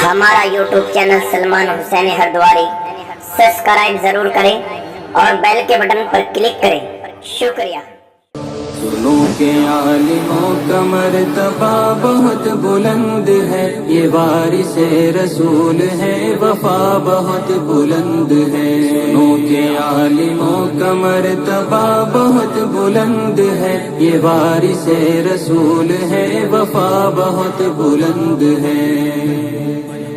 ہمارا YouTube channel Salman حسینی ہردواری subscribe ضرور کریں اور بیل کے بٹن پر کلک کریں۔ شکریہ۔ سنو کہ عالموں کا مرتبہ بہت بلند ہے، یہ وارث رسول ہے، وفا بہت بلند ہے۔ سنو کہ عالموں کا مرتبہ بہت بلند ہے، یہ وارث رسول ہے، وفا بہت بلند ہے۔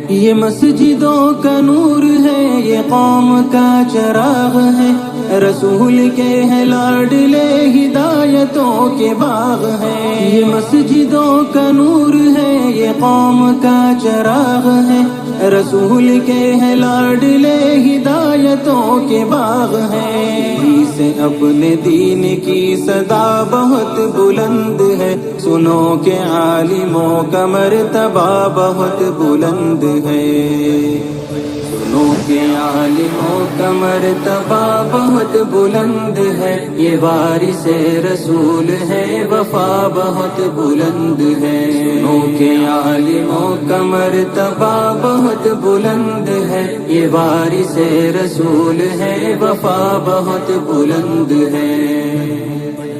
یہ مسجدوں کا نور ہے، یہ قوم کا چراغ ہے، رسول کے ہے لاڈلے ہدایتوں کے باغ ہیں۔ یہ مسجدوں کا نور ہے، یہ قوم کا چراغ ہے، رسول کے ہے لاڈلے ہدایتوں کے باغ ہیں۔ سے اپنے دین کی صدا بہت بلند ہے، سنو کہ عالموں کا مرتبہ بہت بلند ہے۔ سنو کہ عالموں کا مرتبہ بہت بلند ہے، یہ وارث رسول ہے، وفا بہت بلند ہے۔ سنو کہ عالموں کا مرتبہ بہت بلند ہے، یہ وارث رسول ہے، وفا بہت بلند ہے۔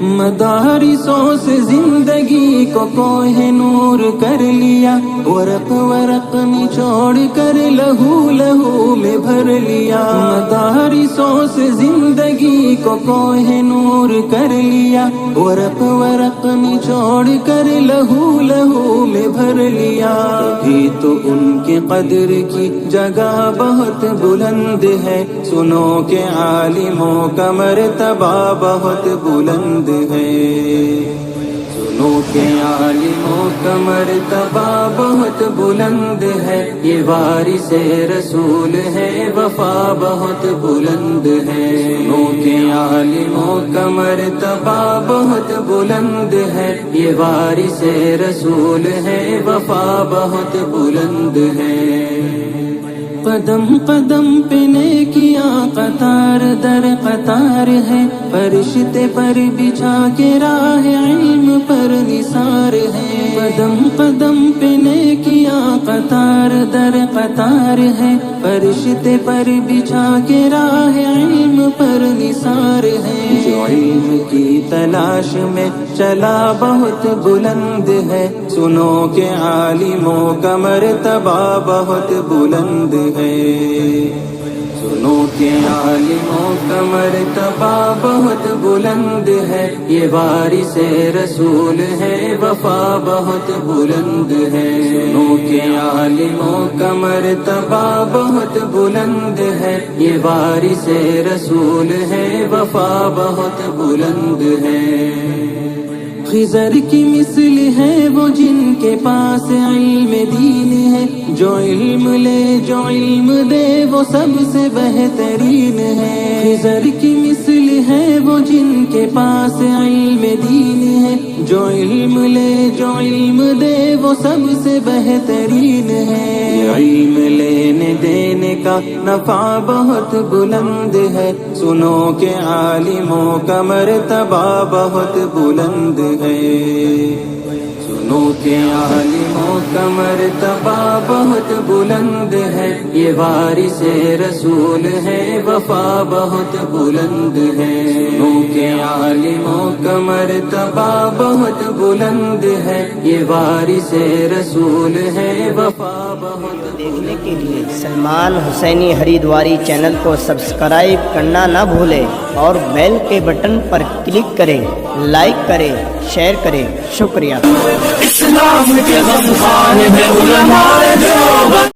مدارسوں سے زندگی کو کوہ نور کر لیا، ورق ورق نچوڑ کر لہو لہو میں بھر لیا۔ مدارسوں سے زندگی کو کوہ نور کر لیا، ورق ورق نچوڑ کر لہو لہو میں بھر لیا۔ بھی تو ان کے قدر کی جگہ بہت بلند ہے، سنو کہ عالموں کا مرتبہ بہت بلند ہے۔ سنو کہ عالموں کا مرتبہ بہت بلند ہے، یہ وارث رسول ہے، وفا بہت بلند ہے۔ سنو کہ عالموں کا مرتبہ بہت بلند ہے، یہ وارث رسول ہے، وفا بہت بلند ہے۔ قدم قدم پہ نیکیاں قطار در قطار ہے، فرشتے پر بچھا کے راہ علم پر نثار ہے۔ قدم قدم پہ نیکیاں قطار در قطار ہے، فرشتے پر بچھا کے راہ علم پر نثار ہے۔ جو علم کی تلاش میں چلا بہت بلند ہے، سنو کہ عالموں کا مرتبہ بہت بلند ہے۔ سنو کہ عالموں کا مرتبہ بہت بلند ہے، یہ وارث رسول ہے، وفا بہت بلند ہے۔ سنو کہ عالموں کا مرتبہ بہت بلند ہے، یہ وارث رسول ہے، وفا بہت بلند ہے۔ خضر کی مثل ہے وہ جن کے پاس علم دین ہے، جو علم لے جو علم دے وہ سب سے بہترین ہے۔ خضر کی مثل ہے وہ جن کے پاس علم دین ہے، جو علم لے جو علم دے وہ سب سے بہترین ہے۔ علم لینے دینے کا نفع بہت بلند ہے، سنو کہ عالموں کا مرتبہ بہت بلند ہے۔ سنو کہ عالموں کا مرتبہ بہت بلند ہے، یہ وارث رسول ہے، وفا بہت بلند ہے۔ سنو کہ عالموں کا مرتبہ بہت بلند ہے، یہ وارث رسول ہے، وفا بہت دیکھنے کے لیے سلمان حسینی ہریدواری چینل کو سبسکرائب کرنا نہ بھولیں اور بیل کے بٹن پر کلک کریں، لائک کریں، شیئر کریں۔ شکریہ۔ اسلام کے غمخان میں علماء دیوبند